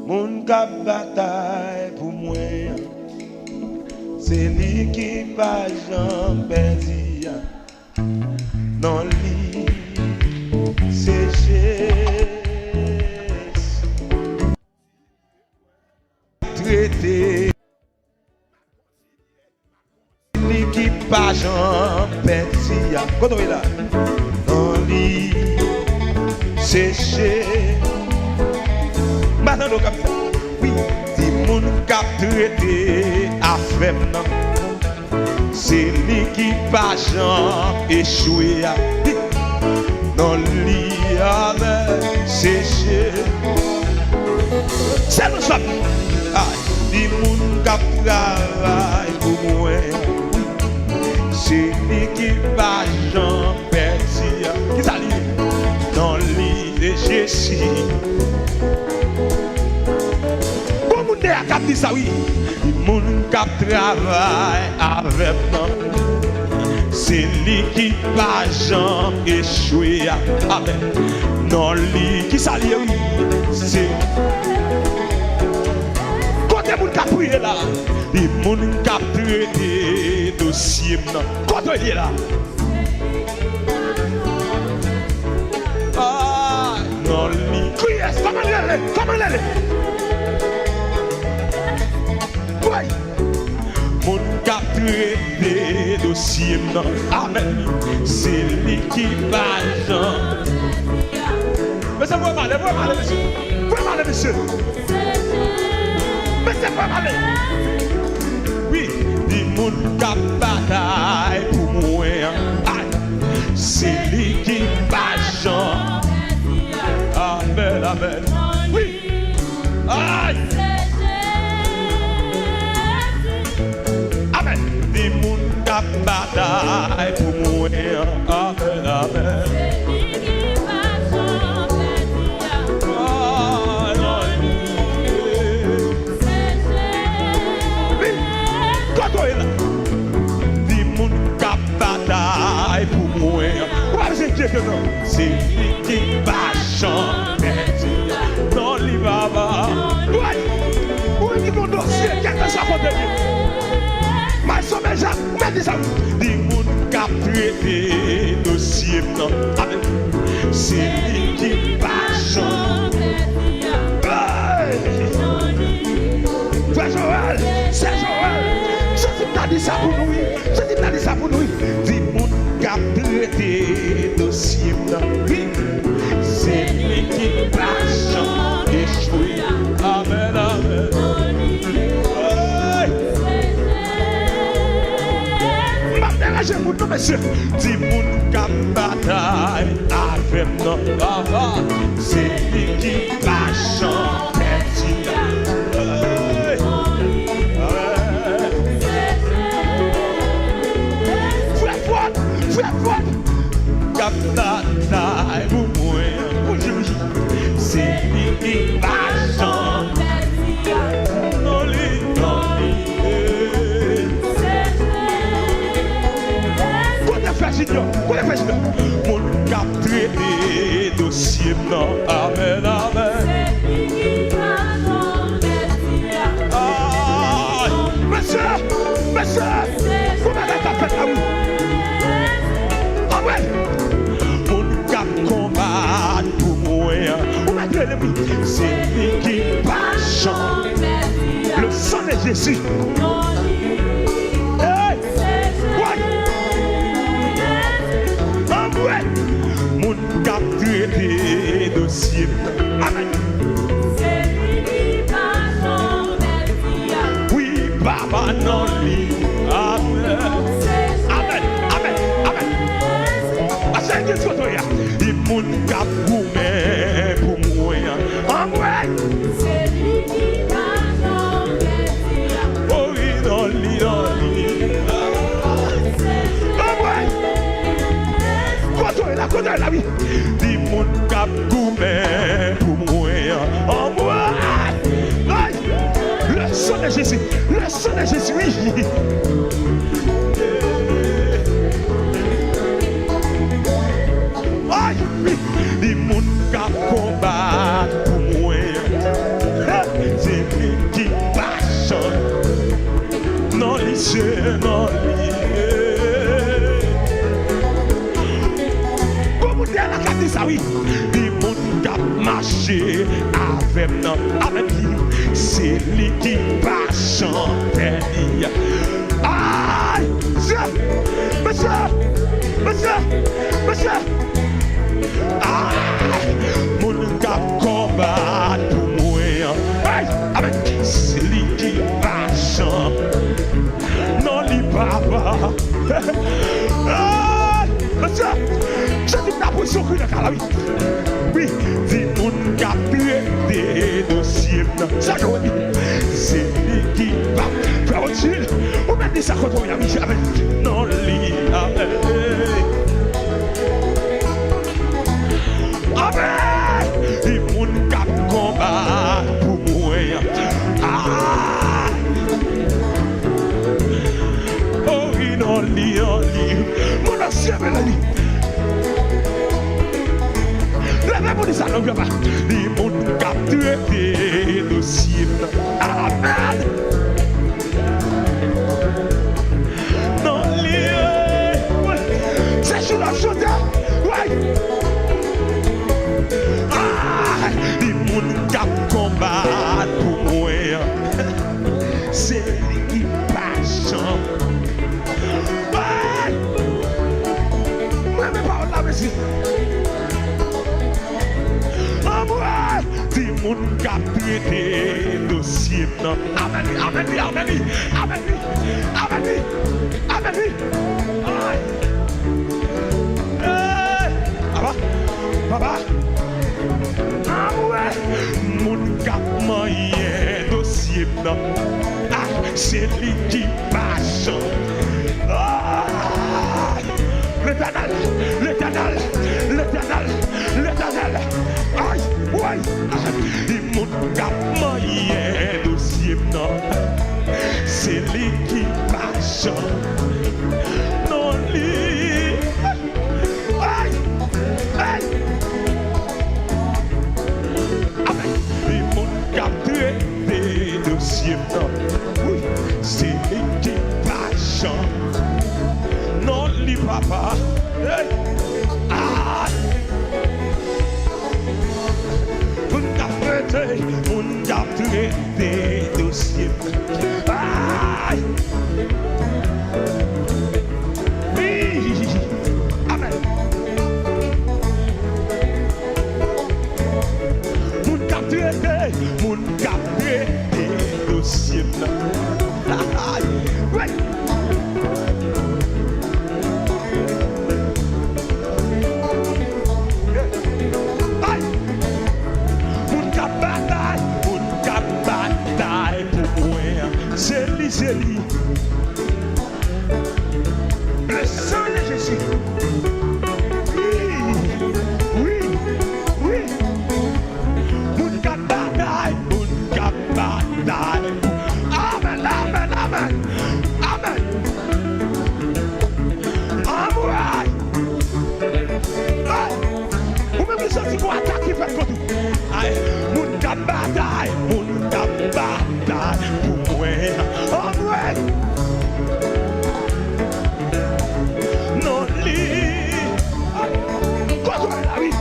Mon cap bataille pour moi, c'est lui qui pas j'en perdu. Non, lui, c'est Jésus. Traité, lui qui pas j'en perdu. Quand on est là, non, lui, c'est Jésus. Maintenant, nous captons. Oui, si mon cap traité à faire, c'est lui qui pas j'en échoué. Dans lui, c'est Jésus. C'est nous sommes. Si mon cap travaille pour moi, c'est lui qui pas j'en perdu. Qui s'allie? Dans lui, c'est Jésus. A cap dit ça oui, mon cap travaille avec moi. C'est lui qui pas j'en échoué. Amen. Non lui qui s'allie oui, c'est côté mon cap prier là. Et mon cap traité dossier non. Côté il est là. Ah non lui. Criez, comment aller? Comment aller? Mon cap traité dossier non. Amen. C'est lui qui va j'en. Mais ça va mal, monsieur. Vous mal, monsieur. Mais c'est pas mal. Oui, dit mon cap bataille pour moi. C'est lui qui va j'en. Amen, amen. Oui. Aïe. Mon cap bataille pour moi. Amen, amen. Dis mon cap bataille pour moi. C'est lui qui va chanter. Non, il va. Oui, dit mon dossier. Qu'est-ce que ça peut dire? Mais ça, dis mon cap traité dossier non. Amen. C'est lui qui va chanter. Frère Joël, c'est Joël. Je t'ai dit ça pour nous. Dis mon cap traité dossier non. Oui. C'est lui qui va chanter. Amen, amen. Je vous dis, monsieur, dis mon cap bataille avec nous. C'est lui qui va chanter. Frère, cap bataille pour moi. C'est lui qui va chanter. Non, mon cap traité dossier non. Amen, amen. Monsieur, vous m'avez tapé là oui. Amen. Mon cap combat pour moi. Vous m'avez dit oui. C'est lui qui va chanter. Le sang de Jésus. Mon cap traité dossier. Amen. C'est lui qui va chanter. Oui, Baba non lui. Amen. Amen. C'est qui soit toi. Il mon cap gourmet pour moi. Amen. C'est lui qui va chanter. Oh oui, non lui. Côté là oui. Dis mon cap gourmet pour moi. En moi. Le sang de Jésus. Oui. Aïe. Dis mon cap combat pour moi. lui qui passe. Non, c'est non, comment dire la carte ça, oui? Les monde qui a marché avec nous, avec lui, c'est lui qui passe. Aïe! Monsieur! Mon gars combat pour moi. Avec c'est lui qui passe. Non, lui papa. Monsieur, je dis la position que le cas oui. Oui, dis mon gars des dossiers. Ça je dis. C'est lui qui va faire au-dessus. On m'a dit ça quand on y a mis jamais. Non, lui. Amen. Il moun kap combat pour moi. Oh, il en lit. Mon ancien Mélanie. Levez-vous de ça, non, papa. Il moun kap tué des dossiers. Amen. Non, c'est sur la chose. Ouais. Les moun kap combat pour moi. C'est lui qui passe. Moi, mes paroles là, monsieur. Les moun kap traité dossier. Amen. Papa. Mon cap moyen dossier c'est lui qui passe. L'éternel. Aïe, ouais. Mon cap moyen dossier c'est lui qui passe. Non, lui. Aïe. Des dossiers, oui, c'est l'équipage. Non, li papa. Hey. On a fait des dossiers. Aïe. Oui. Amen. Mon cap des dossiers. Ouais. Mon cap bataille pour moi. C'est lui. Le sang de Jésus. Oui. Mon cap bataille. Amen. Amouraï. Ou même vous sortez pour attaquer votre côté. Mon cap bataille pour moi. Amouraï. Non, lui. Quand la vie.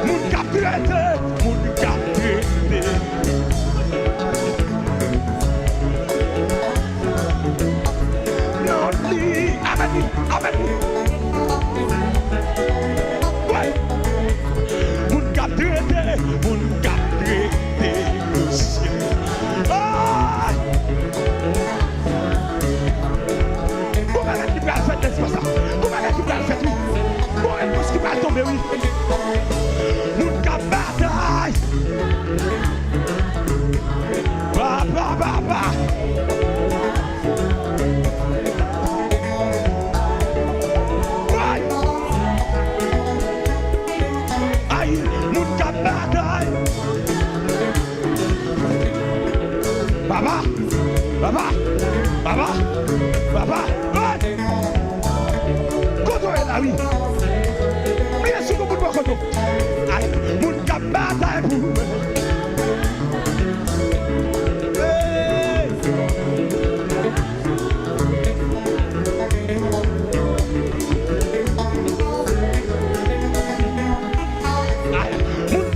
Mon cap traité. Amen. Ouais. Mon cap traité dossier. Comment est-ce qu'il va le faire, n'est-ce pas ça? Comment est-ce qu'il va le faire, oui? Comment est-ce qu'il va tomber, oui? Mon cap bataille. Papa. Papa, ouais. Koto est là, oui. Bien sûr que vous ne pouvez pas. Mon cap bataille pour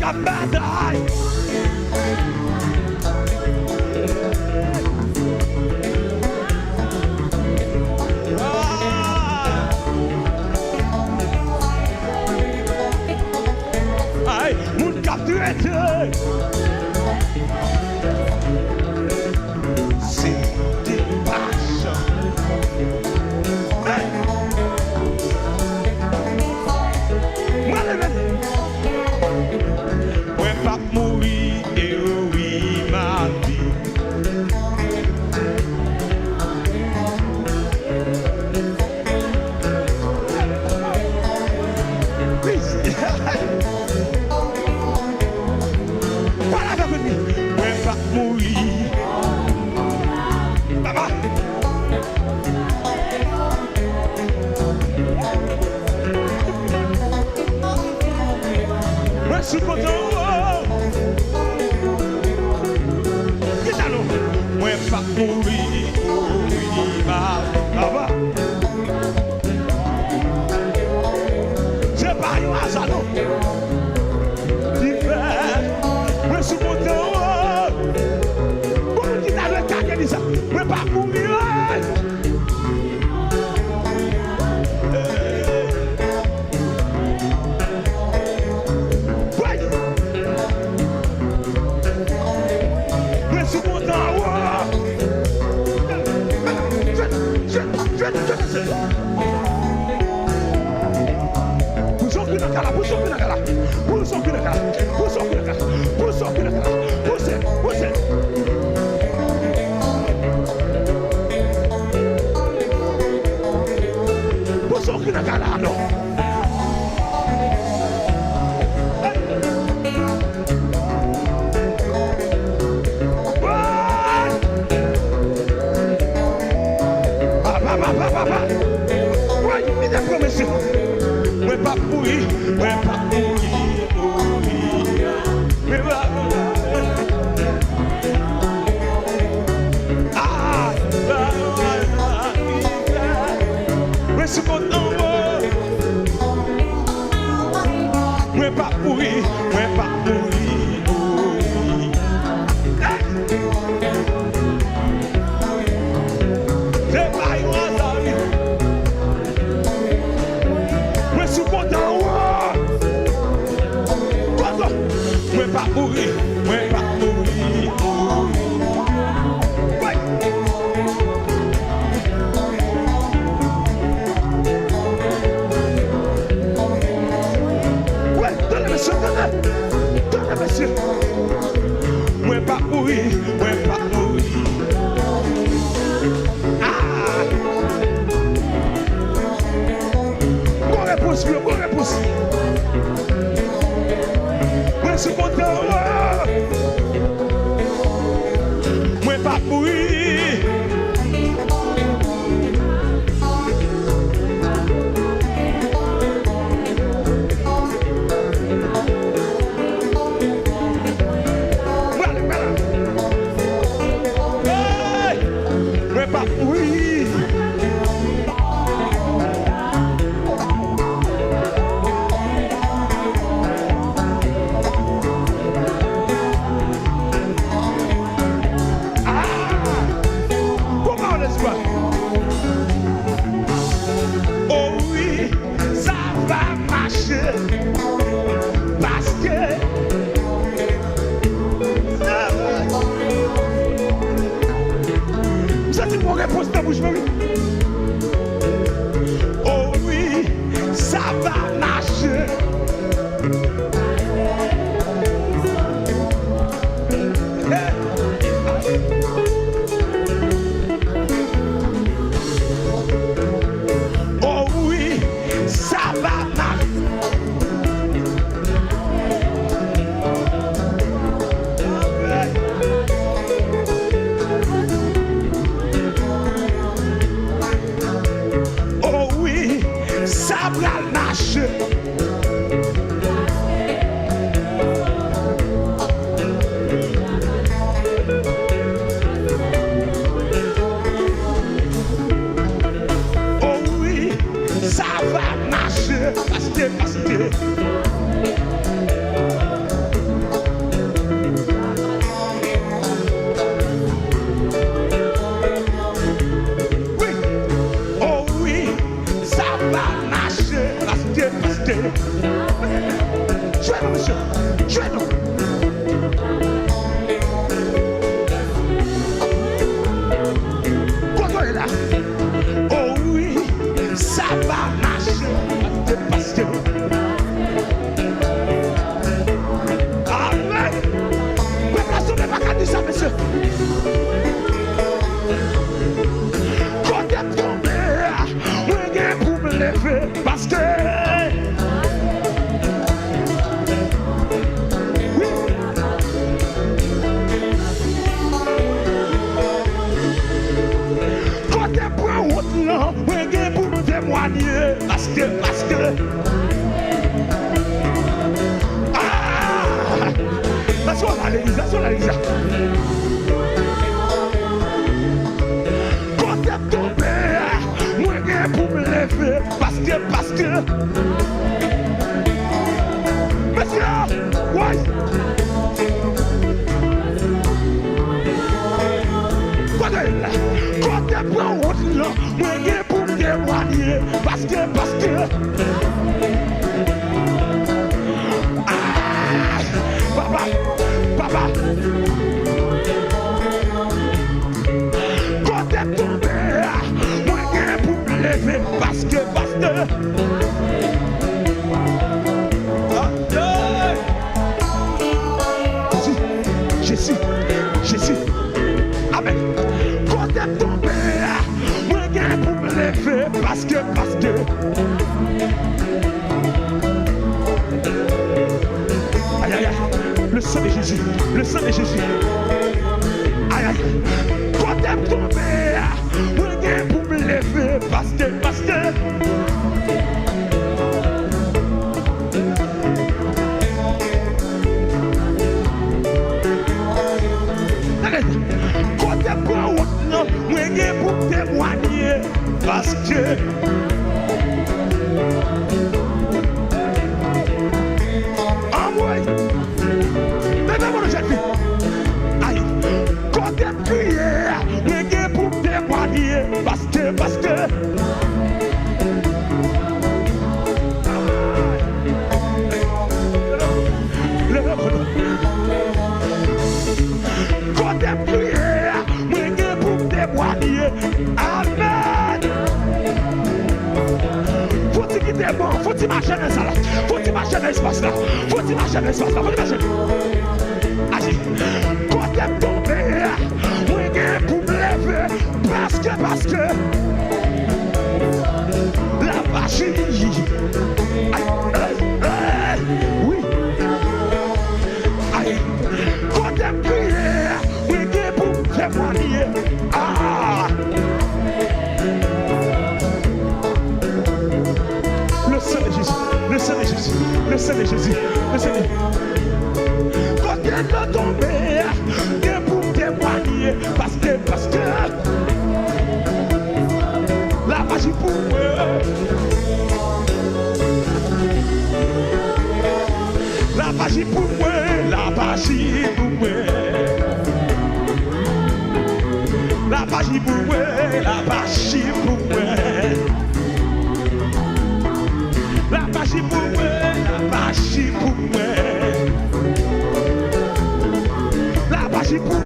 cap bataille. Aïe, mon cap traité. C'était pas ça. Moi pas mourir et oui ma vie. Voilà avec lui. Moi pas mourir. Papa. Moi je suis content. Moi pas mourir, oui, ma c'est pas un hasard, non. Moi je suis content. Comment tu t'as le cas de ça? Moi pas mourir. Moi je suis content. Moi pas pourri, moi pas pourri, ah, moi suis content, moi pas pourri, moi pas pourri, c'est pas un hasard. Moi suis content, moi pas pourri, moi pas pourri, ouais. Ouais, donnez monsieur, donnez monsieur. Moi pas pourri, moi pas pourri. Ah! Bonne réponse, bonne réponse. Moi suis content, moi pas pourri. Moi pas pourri. à l'église, à l'église. Quand t'es tombé, moi j'ai pour me lever, parce que. Monsieur, ouais. Quand t'es prend route là, moi j'ai pour me témoigner, parce que. Papa, quand t'es tombé, moi j'ai pour me lever, parce que. Jésus, amen. Quand t'es tombé, moi j'ai pour me lever, parce que. Aïe, aïe, aïe. Le sang de Jésus, le sang de Jésus. Aïe, aïe. Quand t'es tombé, moi j'ai pour me lever, parce que. Quand t'es pas route, moi j'ai pour témoigner, parce que. Aïe, quand t'es prié, moi j'ai pour témoigner, parce que. Quand t'es prié, moi j'ai pour témoigner, amen. Faut-il quitter bon, faut-il marcher dans ça là, faut-il marcher dans l'espace là, faut-il marcher dans l'espace là, faut-il marcher. Aïe, quand t'es tombé, moi j'ai pour me lever, parce que. La magie. Aïe, oui. Aïe, quand t'es prié, moi j'ai pour témoigner. Ah. Le sang de Jésus, le sang de Jésus, le sang de Jésus, le sang de Jésus. Quand t'es tombé, j'ai pour témoigner, parce que. La magie pour moi. La magie pour moi, la magie pour moi. La magie pour moi, la magie pour moi. La magie pour moi, la magie pour moi. La magie pour moi.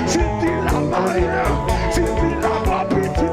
City la Maria, City la Papiti.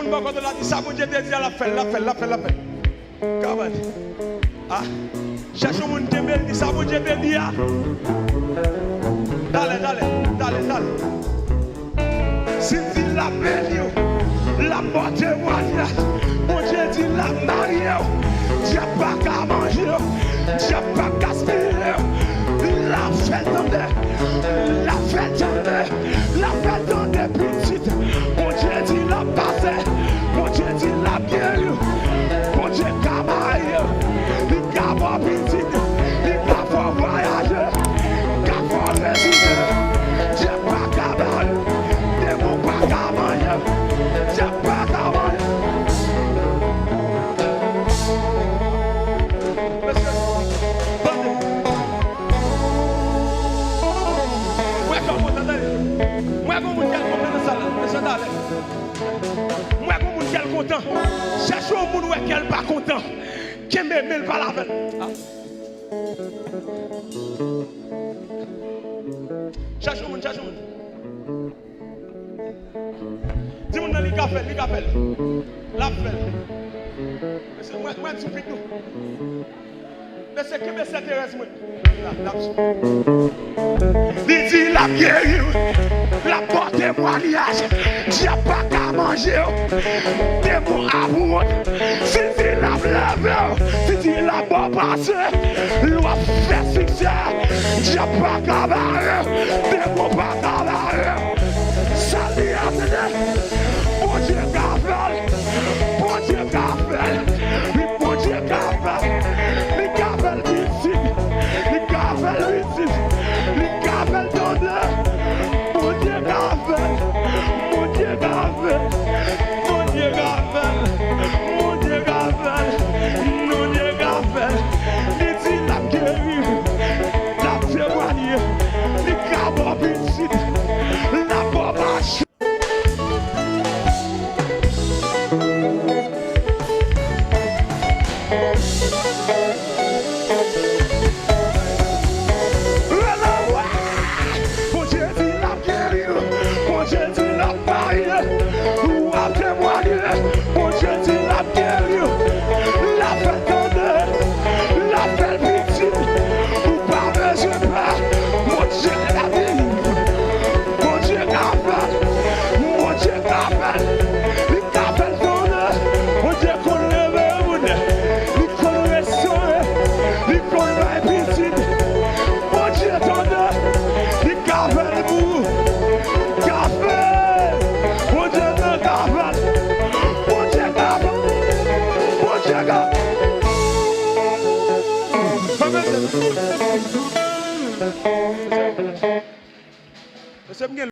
mon bon quand on a dit ça, mon Dieu te dit à la fin. Comment? Ah, cherche mon Dieu me dit ça, mon Dieu te dit ah. Dale. Si dit la belle, la mort témoignage, mon Dieu dit la mariée, Dieu pas qu'à manger, Dieu pas qu'à spirer, la fête de petite, mon Dieu dit la passée, mon Dieu dit la guerre, mon Dieu qu'à marier, il qu'à voir petite, il qu'à faire voyager, qu'à faire résider, Dieu pas qu'à marier, démon pas qu'à marier, Dieu pas qu'à marier. Moi, comme mon qu'elle content, cherche au monde où qu'elle pas content, qui m'aime pas la veille. Cherche au monde. Dis-moi dans les cafés, la fête. C'est moi, tu piques nous. Mais c'est que mes s'intéresse moi. Dit la guerre, la porte témoignage, Dieu pas qu'à manger, démon amour, si tu la blâme, si tu la bon passé, loi fait succès, Dieu pas qu'à barrer, démon pas qu'à barrer, salut à tenir, bon Dieu qu'à faire, bon Dieu qu'à faire, bon Dieu qu'à faire, les cafés ici, les cafés ici, les cafés d'honneur. Mon Dieu Gavel, mon Dieu Gavel, mon Dieu Gavel, mon Dieu Gavel, mon Dieu Gavel, les îles la guérir, la témoigner, les cabos petits, la bombache.